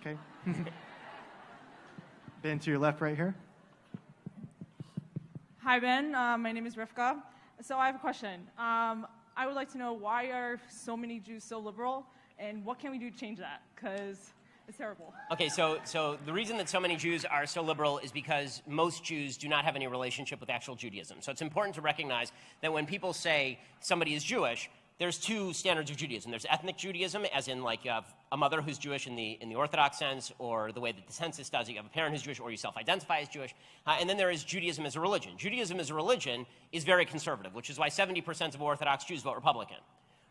Okay. Ben, to your left right here. Hi, Ben. My name is Rivka. So I have a question. I would like to know, why are so many Jews so liberal, and what can we do to change that? Because it's terrible. Okay, so the reason that so many Jews are so liberal is because most Jews do not have any relationship with actual Judaism. So it's important to recognize that when people say somebody is Jewish, there's two standards of Judaism. There's ethnic Judaism, as in like you have a mother who's Jewish in the Orthodox sense, or the way that the census does it. You have a parent who's Jewish, or you self-identify as Jewish. And then there is Judaism as a religion. Judaism as a religion is very conservative, which is why 70% of Orthodox Jews vote Republican.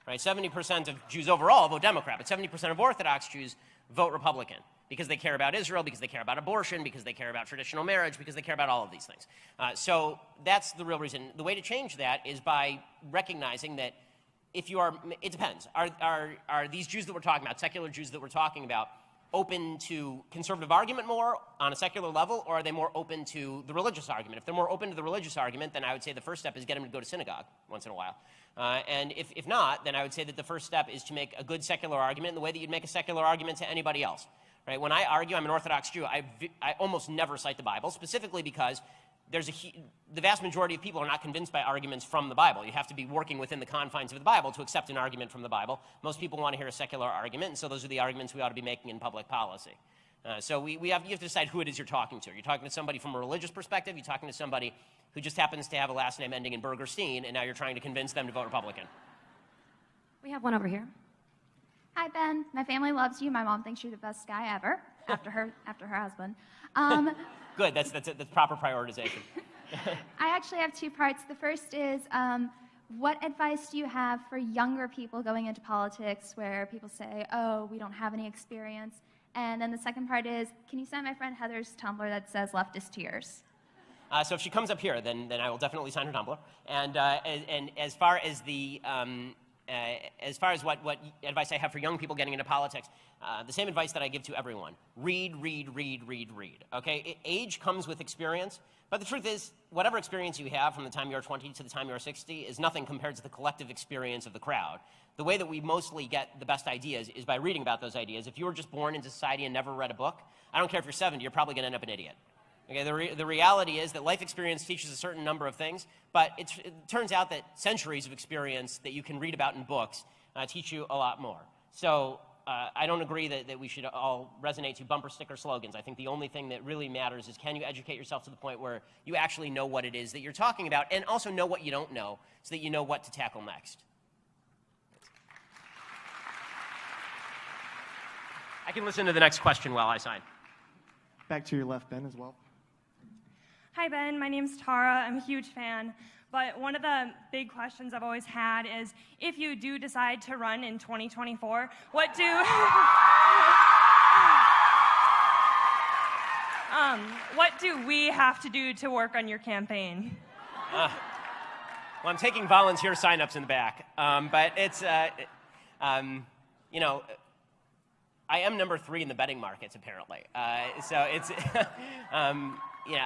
Right? 70% of Jews overall vote Democrat, but 70% of Orthodox Jews vote Republican because they care about Israel, because they care about abortion, because they care about traditional marriage, because they care about all of these things. So that's the real reason. The way to change that is by recognizing that if you are, it depends. Are these Jews that we're talking about, secular Jews that we're talking about, open to conservative argument more on a secular level, or are they more open to the religious argument? If they're more open to the religious argument, then I would say the first step is get them to go to synagogue once in a while. And if not, then I would say that the first step is to make a good secular argument in the way that you'd make a secular argument to anybody else. Right? When I argue, I'm an Orthodox Jew, I almost never cite the Bible, specifically because the vast majority of people are not convinced by arguments from the Bible. You have to be working within the confines of the Bible to accept an argument from the Bible. Most people want to hear a secular argument, and so those are the arguments we ought to be making in public policy. So you have to decide who it is you're talking to. You're talking to somebody from a religious perspective. You're talking to somebody who just happens to have a last name ending in Burgerstein, and now you're trying to convince them to vote Republican. We have one over here. Hi, Ben. My family loves you. My mom thinks you're the best guy ever, after her husband. Good. That's proper prioritization. I actually have two parts. The first is, what advice do you have for younger people going into politics where people say, oh, we don't have any experience? And then the second part is, can you sign my friend Heather's Tumblr that says leftist tears? So if she comes up here, then I will definitely sign her Tumblr. And as far as what advice I have for young people getting into politics, the same advice that I give to everyone: read. Okay, age comes with experience, but the truth is, whatever experience you have from the time you're 20 to the time you're 60 is nothing compared to the collective experience of the crowd. The way that we mostly get the best ideas is by reading about those ideas. If you were just born into society and never read a book, I don't care if you're 70, you're probably going to end up an idiot. Okay, the reality is that life experience teaches a certain number of things, but it turns out that centuries of experience that you can read about in books teach you a lot more. So I don't agree that we should all resonate to bumper sticker slogans. I think the only thing that really matters is, can you educate yourself to the point where you actually know what it is that you're talking about, and also know what you don't know, so that you know what to tackle next. I can listen to the next question while I sign. Back to your left, Ben, as well. Hi, Ben. My name's Tara. I'm a huge fan. But one of the big questions I've always had is, if you do decide to run in 2024, what do we have to do to work on your campaign? Well, I'm taking volunteer signups in the back, but it's, you know, I am number 3 in the betting markets, apparently. So it's, you know,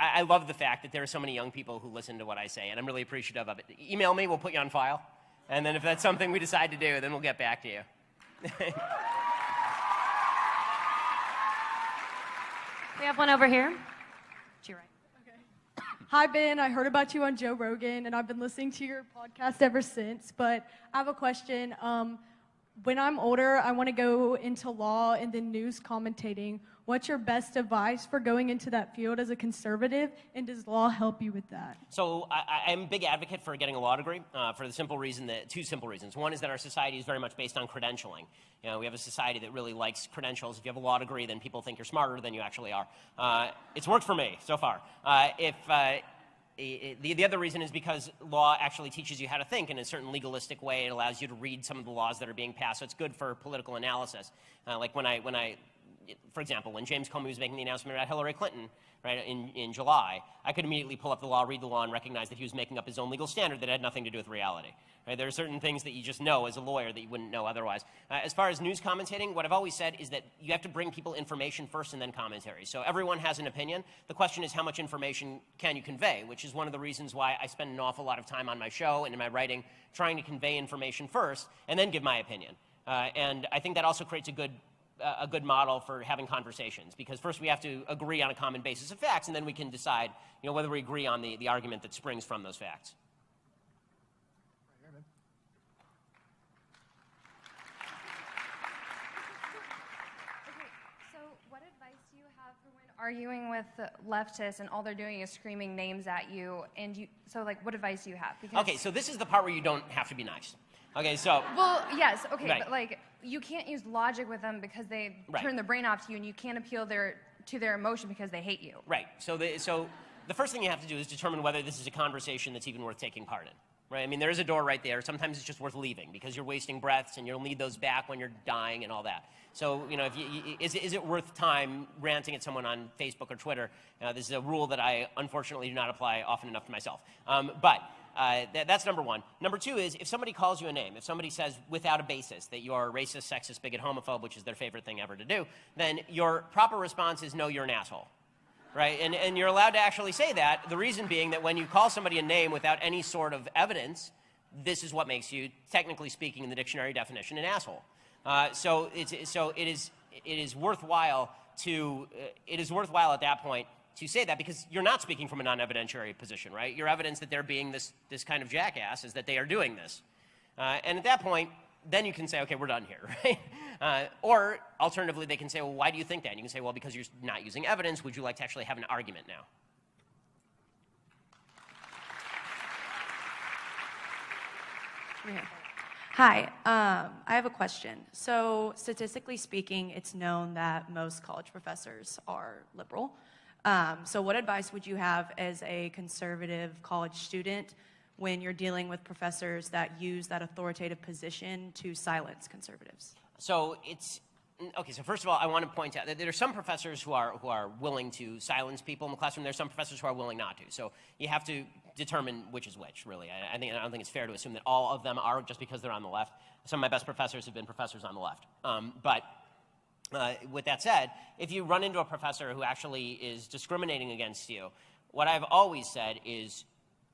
I love the fact that there are so many young people who listen to what I say, and I'm really appreciative of it. Email me, we'll put you on file, and then if that's something we decide to do, then we'll get back to you. We have one over here. To your right. Okay. Hi, Ben. I heard about you on Joe Rogan, and I've been listening to your podcast ever since, but I have a question. When I'm older, I want to go into law and then news commentating. What's your best advice for going into that field as a conservative, and does law help you with that? So I'm a big advocate for getting a law degree for the simple reason that, two simple reasons. One is that our society is very much based on credentialing. You know, we have a society that really likes credentials. If you have a law degree, then people think you're smarter than you actually are. It's worked for me so far. The other reason is because law actually teaches you how to think in a certain legalistic way. It allows you to read some of the laws that are being passed, so it's good for political analysis. Like for example, when James Comey was making the announcement about Hillary Clinton, right, in July, I could immediately pull up the law, read the law, and recognize that he was making up his own legal standard that had nothing to do with reality. Right? There are certain things that you just know as a lawyer that you wouldn't know otherwise. As far as news commentating, what I've always said is that you have to bring people information first and then commentary. So everyone has an opinion. The question is, how much information can you convey, which is one of the reasons why I spend an awful lot of time on my show and in my writing trying to convey information first and then give my opinion. And I think that also creates a good a good model for having conversations, because first we have to agree on a common basis of facts, and then we can decide, whether we agree on the argument that springs from those facts. So what advice do you have for when arguing with leftists and all they're doing is screaming names at you? So what advice do you have? Because Okay, so this is the part where you don't have to be nice. Okay, so... Well, yes, okay, Right. but you can't use logic with them because they Right. turn their brain off to you, and you can't appeal to their emotion because they hate you. Right. So the first thing you have to do is determine whether this is a conversation that's even worth taking part in. Right? I mean, there is a door right there. Sometimes it's just worth leaving because you're wasting breaths and you'll need those back when you're dying and all that. So, is it worth time ranting at someone on Facebook or Twitter? This is a rule that I unfortunately do not apply often enough to myself. That's number one. Number two is if somebody calls you a name, if somebody says without a basis that you are a racist, sexist, bigot, homophobe, which is their favorite thing ever to do, then your proper response is no, you're an asshole. Right? And you're allowed to actually say that, the reason being that when you call somebody a name without any sort of evidence, this is what makes you, technically speaking, in the dictionary definition, an asshole. So it is worthwhile at that point to say that, because you're not speaking from a non-evidentiary position, right? Your evidence that they're being this kind of jackass is that they are doing this. And at that point, then you can say, okay, we're done here, right? Or alternatively, they can say, well, why do you think that? And you can say, well, because you're not using evidence. Would you like to actually have an argument now? Hi, I have a question. So statistically speaking, it's known that most college professors are liberal. So what advice would you have as a conservative college student when you're dealing with professors that use that authoritative position to silence conservatives? So so first of all, I want to point out that there are some professors who are willing to silence people in the classroom. There are some professors who are willing not to. So you have to determine which is which, really. I don't think it's fair to assume that all of them are just because they're on the left. Some of my best professors have been professors on the left. With that said, if you run into a professor who actually is discriminating against you, what I've always said is,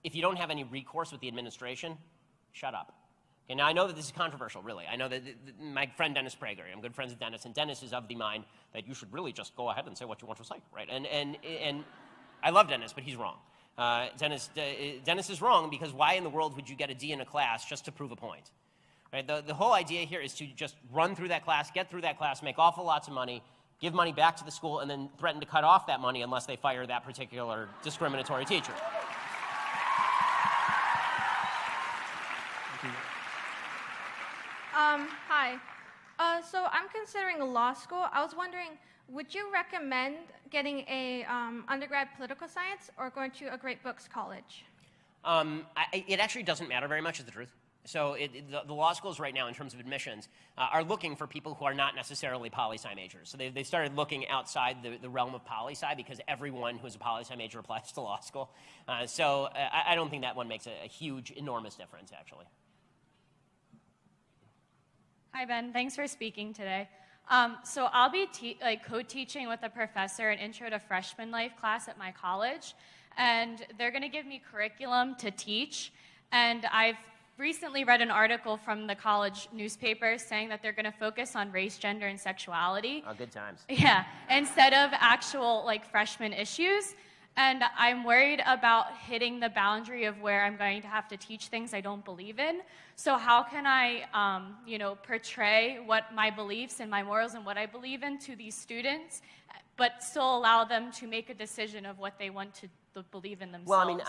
if you don't have any recourse with the administration, shut up. Okay, now, I know that this is controversial, really. I know that my friend Dennis Prager, I'm good friends with Dennis, and Dennis is of the mind that you should really just go ahead and say what you want to say, right? And I love Dennis, but he's wrong. Dennis is wrong, because why in the world would you get a D in a class just to prove a point? Right? The whole idea here is to just run through that class, get through that class, make awful lots of money, give money back to the school, and then threaten to cut off that money unless they fire that particular discriminatory teacher. Hi. So I'm considering law school. I was wondering, would you recommend getting a undergrad political science or going to a great books college? It actually doesn't matter very much, is the truth. So the law schools right now, in terms of admissions, are looking for people who are not necessarily poli-sci majors. So they started looking outside the realm of poli-sci, because everyone who's a poli-sci major applies to law school. So I don't think that one makes a huge, enormous difference, actually. Hi, Ben. Thanks for speaking today. So I'll be co-teaching with a professor an Intro to Freshman Life class at my college, and they're going to give me curriculum to teach. And I've recently read an article from the college newspaper saying that they're going to focus on race, gender, and sexuality. Oh, good times. Yeah, instead of actual freshman issues. And I'm worried about hitting the boundary of where I'm going to have to teach things I don't believe in. So how can I, portray what my beliefs and my morals and what I believe in to these students, but still allow them to make a decision of what they want to believe in themselves? Well, I mean,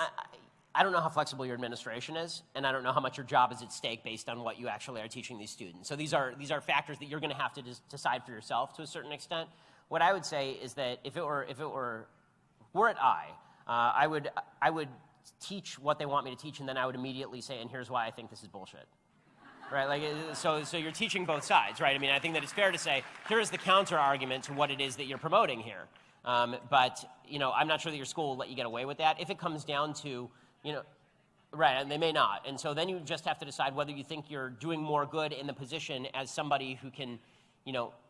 I don't know how flexible your administration is, and I don't know how much your job is at stake based on what you actually are teaching these students. So these are factors that you're going to have to decide for yourself to a certain extent. What I would say is that if it were I would teach what they want me to teach, and then I would immediately say, and here's why I think this is bullshit. Right? So you're teaching both sides, right? I mean, I think that it's fair to say, here's the counter argument to what it is that you're promoting here. But I'm not sure that your school will let you get away with that. If it comes down to, right, and they may not. And so then you just have to decide whether you think you're doing more good in the position as somebody who can,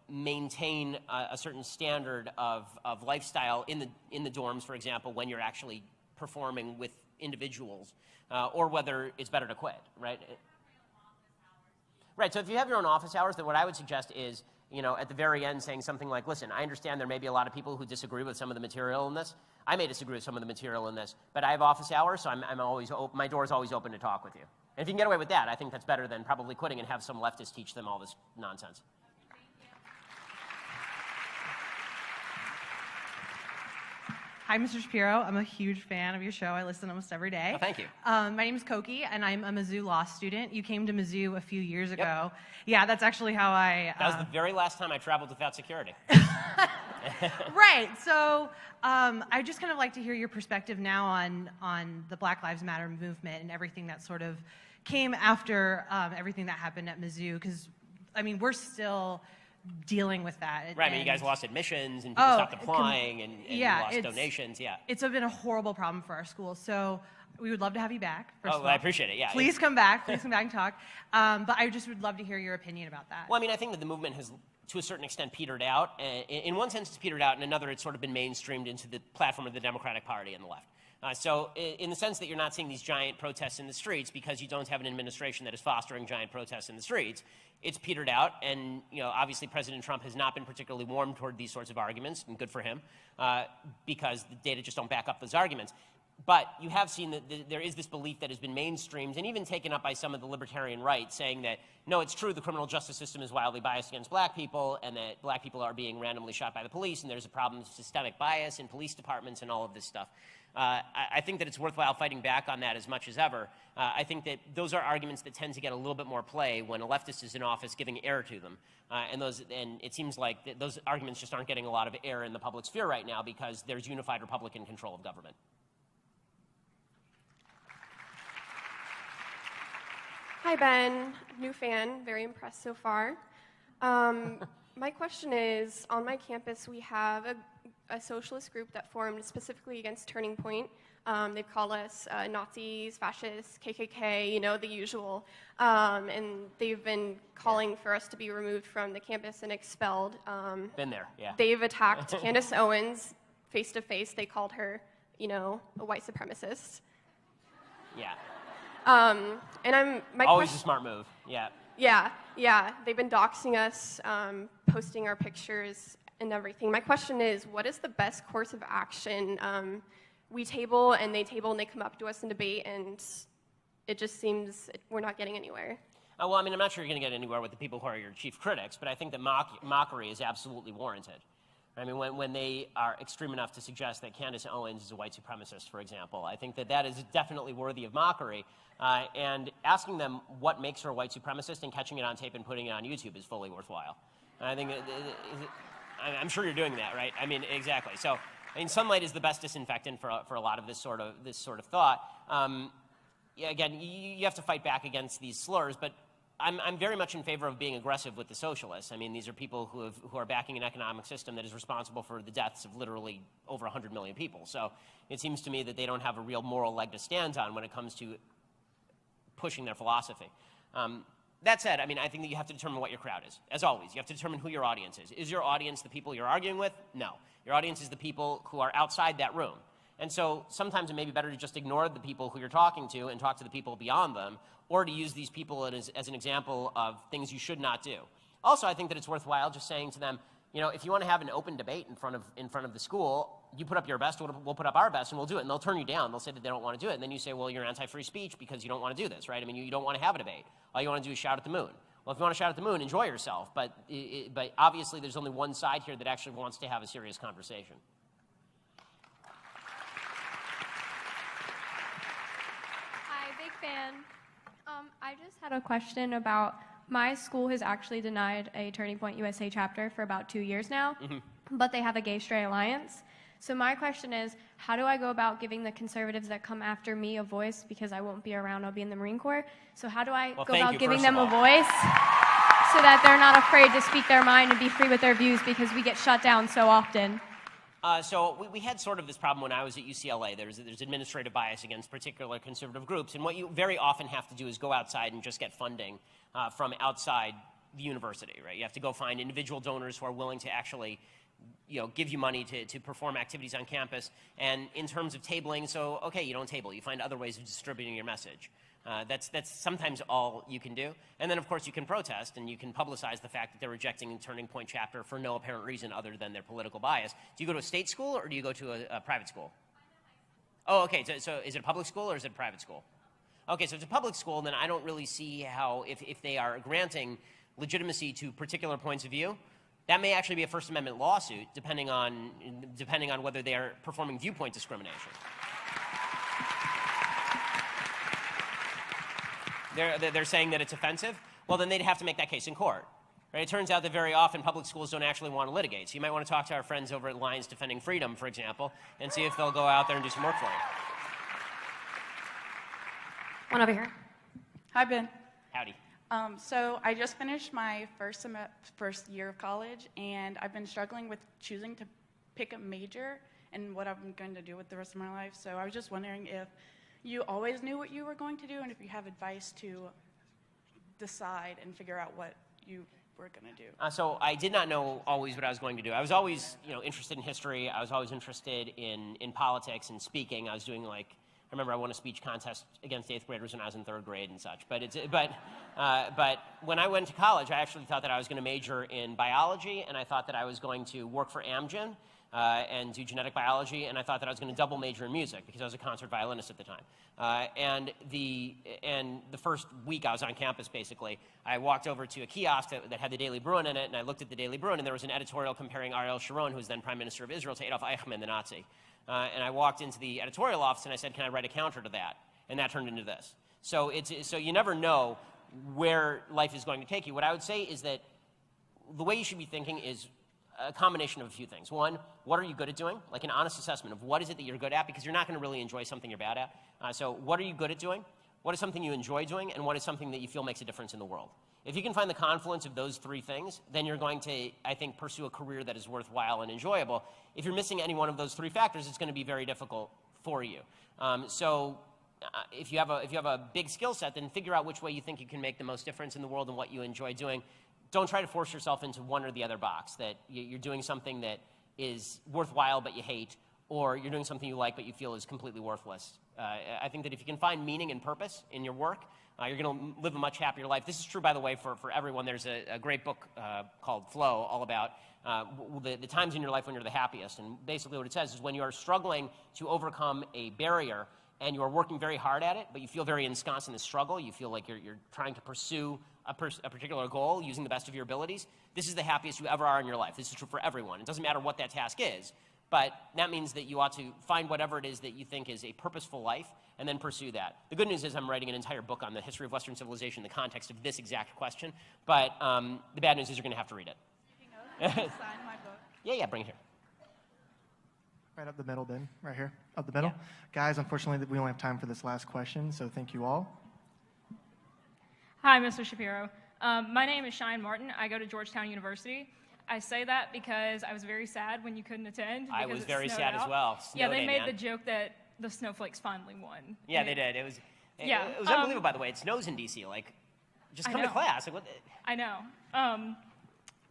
maintain a certain standard of lifestyle in the dorms, for example, when you're actually performing with individuals, or whether it's better to quit, right? Right, so if you have your own office hours, then what I would suggest is, at the very end saying something like, listen, I understand there may be a lot of people who disagree with some of the material in this. I may disagree with some of the material in this, but I have office hours, so I'm always my door is always open to talk with you. And if you can get away with that, I think that's better than probably quitting and have some leftists teach them all this nonsense. Hi, Mr. Shapiro. I'm a huge fan of your show. I listen almost every day. Oh, thank you. My name is Koki, and I'm a Mizzou law student. You came to Mizzou a few years ago. Yep. Yeah, that's actually how I... That was the very last time I traveled without security. Right. So I'd just kind of like to hear your perspective now on the Black Lives Matter movement and everything that sort of came after everything that happened at Mizzou, because, I mean, we're still dealing with that. Right, I mean, you guys lost admissions, and people stopped applying, and you lost donations, It's been a horrible problem for our school, so we would love to have you back, first of all. I appreciate it, yeah. Please come back and talk. But I just would love to hear your opinion about that. Well, I mean, I think that the movement has, to a certain extent, petered out. In one sense, it's petered out. In another, it's sort of been mainstreamed into the platform of the Democratic Party and the left. So in the sense that you're not seeing these giant protests in the streets because you don't have an administration that is fostering giant protests in the streets, it's petered out. And obviously President Trump has not been particularly warm toward these sorts of arguments, and good for him, because the data just don't back up those arguments. But you have seen that there is this belief that has been mainstreamed and even taken up by some of the libertarian right, saying that, no, it's true, the criminal justice system is wildly biased against black people, and that black people are being randomly shot by the police, and there's a problem of systemic bias in police departments and all of this stuff. I think that it's worthwhile fighting back on that as much as ever. I think that those are arguments that tend to get a little bit more play when a leftist is in office giving air to them. And it seems like those arguments just aren't getting a lot of air in the public sphere right now because there's unified Republican control of government. Hi, Ben. New fan. Very impressed so far. My question is, on my campus, we have a socialist group that formed specifically against Turning Point. They've called us Nazis, fascists, KKK, the usual. And they've been calling for us to be removed from the campus and expelled. Been there, yeah. They've attacked Candace Owens face-to-face. They called her, a white supremacist. Yeah. And always a smart move, yeah. Yeah. They've been doxing us, posting our pictures and everything. My question is, what is the best course of action? We table and they come up to us in debate, and it just seems we're not getting anywhere. Well, I mean, I'm not sure you're going to get anywhere with the people who are your chief critics, but I think that mockery is absolutely warranted. I mean, when they are extreme enough to suggest that Candace Owens is a white supremacist, for example, I think that is definitely worthy of mockery. And asking them what makes her a white supremacist and catching it on tape and putting it on YouTube is fully worthwhile. And I think I'm sure you're doing that, right? I mean, exactly. So, I mean, sunlight is the best disinfectant for a lot of this sort of thought. Again, you have to fight back against these slurs, but I'm very much in favor of being aggressive with the socialists. I mean, these are people who are backing an economic system that is responsible for the deaths of literally over 100 million people. So it seems to me that they don't have a real moral leg to stand on when it comes to pushing their philosophy. That said, I mean, I think that you have to determine what your crowd is. As always, you have to determine who your audience is. Is your audience the people you're arguing with? No. Your audience is the people who are outside that room. And so sometimes it may be better to just ignore the people who you're talking to and talk to the people beyond them, or to use these people as an example of things you should not do. Also, I think that it's worthwhile just saying to them, if you want to have an open debate in front of the school, you put up your best, we'll put up our best, and we'll do it. And they'll turn you down. They'll say that they don't want to do it. And then you say, well, you're anti-free speech because you don't want to do this, right? I mean, you don't want to have a debate. All you want to do is shout at the moon. Well, if you want to shout at the moon, enjoy yourself. But obviously, there's only one side here that actually wants to have a serious conversation. Hi, big fan. I just had a question about, my school has actually denied a Turning Point USA chapter for about 2 years now, but they have a Gay-Straight Alliance. So my question is, how do I go about giving the conservatives that come after me a voice, because I won't be around, I'll be in the Marine Corps. So how do I go about giving them a voice so that they're not afraid to speak their mind and be free with their views, because we get shut down so often? So we had sort of this problem when I was at UCLA. There's administrative bias against particular conservative groups, and what you very often have to do is go outside and just get funding from outside the university, right? You have to go find individual donors who are willing to actually give you money to perform activities on campus. And in terms of tabling, so, okay, you don't table. You find other ways of distributing your message. That's sometimes all you can do. And then, of course, you can protest and you can publicize the fact that they're rejecting Turning Point chapter for no apparent reason other than their political bias. Do you go to a state school or do you go to a private school? Oh, okay. So is it a public school or is it a private school? Okay, so if it's a public school, then I don't really see how, if they are granting legitimacy to particular points of view, that may actually be a First Amendment lawsuit, depending on whether they are performing viewpoint discrimination. They're saying that it's offensive. Well, then they'd have to make that case in court. Right? It turns out that very often public schools don't actually want to litigate. So you might want to talk to our friends over at Lions Defending Freedom, for example, and see if they'll go out there and do some work for you. One over here. Hi, Ben. Howdy. So I just finished my first year of college, and I've been struggling with choosing to pick a major and what I'm going to do with the rest of my life. So I was just wondering if you always knew what you were going to do, and if you have advice to decide and figure out what you were going to do. So I did not know always what I was going to do. I was always, interested in history. I was always interested in politics and speaking. I was doing I remember I won a speech contest against 8th graders when I was in 3rd grade and such. But when I went to college, I actually thought that I was going to major in biology, and I thought that I was going to work for Amgen and do genetic biology, and I thought that I was going to double major in music because I was a concert violinist at the time. And the first week I was on campus, basically, I walked over to a kiosk that had the Daily Bruin in it, and I looked at the Daily Bruin, and there was an editorial comparing Ariel Sharon, who was then Prime Minister of Israel, to Adolf Eichmann, the Nazi. And I walked into the editorial office and I said, "Can I write a counter to that?" And that turned into this. So you never know where life is going to take you. What I would say is that the way you should be thinking is a combination of a few things. One, what are you good at doing? Like an honest assessment of what is it that you're good at, because you're not going to really enjoy something you're bad at. So what are you good at doing? What is something you enjoy doing? And what is something that you feel makes a difference in the world? If you can find the confluence of those three things, then you're going to, I think, pursue a career that is worthwhile and enjoyable. If you're missing any one of those three factors, it's going to be very difficult for you. If you have a big skill set, then figure out which way you think you can make the most difference in the world and what you enjoy doing. Don't try to force yourself into one or the other box, that you're doing something that is worthwhile but you hate, or you're doing something you like but you feel is completely worthless. I think that if you can find meaning and purpose in your work, you're going to live a much happier life. This is true, by the way, for everyone. There's a great book called Flow, all about the times in your life when you're the happiest. And basically what it says is when you are struggling to overcome a barrier and you are working very hard at it, but you feel very ensconced in the struggle, you feel like you're trying to pursue a particular goal using the best of your abilities, this is the happiest you ever are in your life. This is true for everyone. It doesn't matter what that task is. But that means that you ought to find whatever it is that you think is a purposeful life and then pursue that. The good news is I'm writing an entire book on the history of Western civilization in the context of this exact question. But the bad news is you're going to have to read it. Sign my book. Yeah, bring it here. Right up the middle, Ben. Right here. Up the middle. Yeah. Guys, unfortunately, we only have time for this last question, so thank you all. Hi, Mr. Shapiro. My name is Cheyenne Martin. I go to Georgetown University. I say that because I was very sad when you couldn't attend. I was very sad as well. Yeah, they made the joke that the snowflakes finally won. Yeah, they did. It was unbelievable, by the way. It snows in D.C. Just come to class. I know.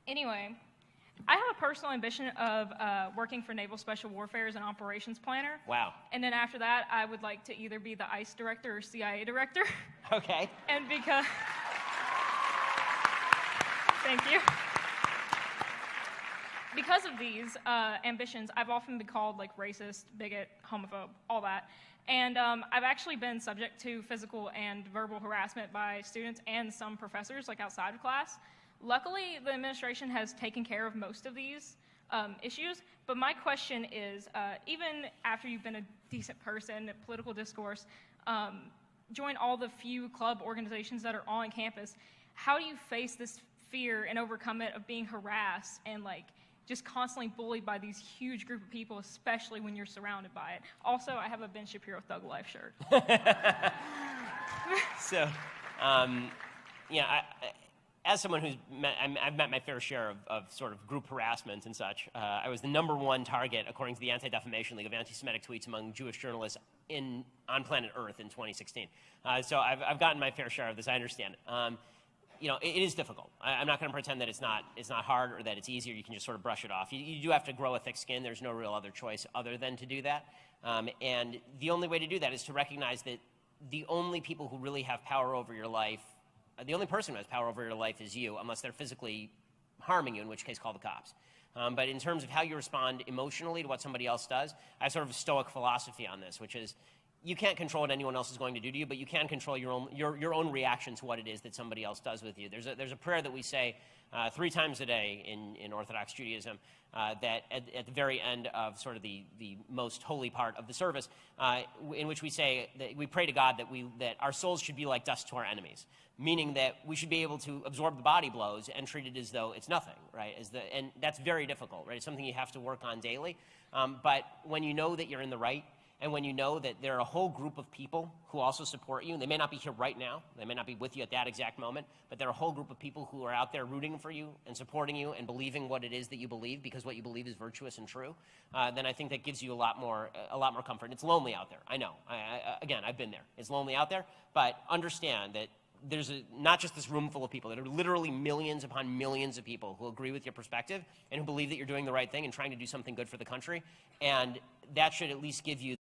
Anyway, I have a personal ambition of working for Naval Special Warfare as an operations planner. Wow. And then after that, I would like to either be the ICE director or CIA director. Okay. And because... Thank you. Because of these ambitions, I've often been called racist, bigot, homophobe, all that. And I've actually been subject to physical and verbal harassment by students and some professors, outside of class. Luckily, the administration has taken care of most of these issues. But my question is, even after you've been a decent person, political discourse, join all the few club organizations that are on campus, how do you face this fear and overcome it of being harassed and just constantly bullied by these huge group of people, especially when you're surrounded by it? Also, I have a Ben Shapiro Thug Life shirt. So, as someone who's I've met my fair share of sort of group harassment and such. I was the #1 target, according to the Anti-Defamation League, of anti-Semitic tweets among Jewish journalists on planet Earth in 2016. So I've gotten my fair share of this. I understand it. It is difficult. I'm not going to pretend that it's not hard or that it's easier. You can just sort of brush it off. You do have to grow a thick skin. There's no real other choice other than to do that. And the only way to do that is to recognize that the only people who really have power over your life, the only person who has power over your life is you, unless they're physically harming you, in which case call the cops. But in terms of how you respond emotionally to what somebody else does, I have sort of a stoic philosophy on this, which is you can't control what anyone else is going to do to you, but you can control your own reaction to what it is that somebody else does with you. There's a prayer that we say 3 times a day in Orthodox Judaism that at the very end of sort of the most holy part of the service, in which we say that we pray to God that our souls should be like dust to our enemies, meaning that we should be able to absorb the body blows and treat it as though it's nothing, right? And that's very difficult, right? It's something you have to work on daily. But when you know that you're in the right, and when you know that there are a whole group of people who also support you, and they may not be here right now, they may not be with you at that exact moment, but there are a whole group of people who are out there rooting for you and supporting you and believing what it is that you believe, because what you believe is virtuous and true, then I think that gives you a lot more comfort. And it's lonely out there. I know. Again, I've been there. It's lonely out there, but understand that there's not just this room full of people. There are literally millions upon millions of people who agree with your perspective and who believe that you're doing the right thing and trying to do something good for the country. And that should at least give you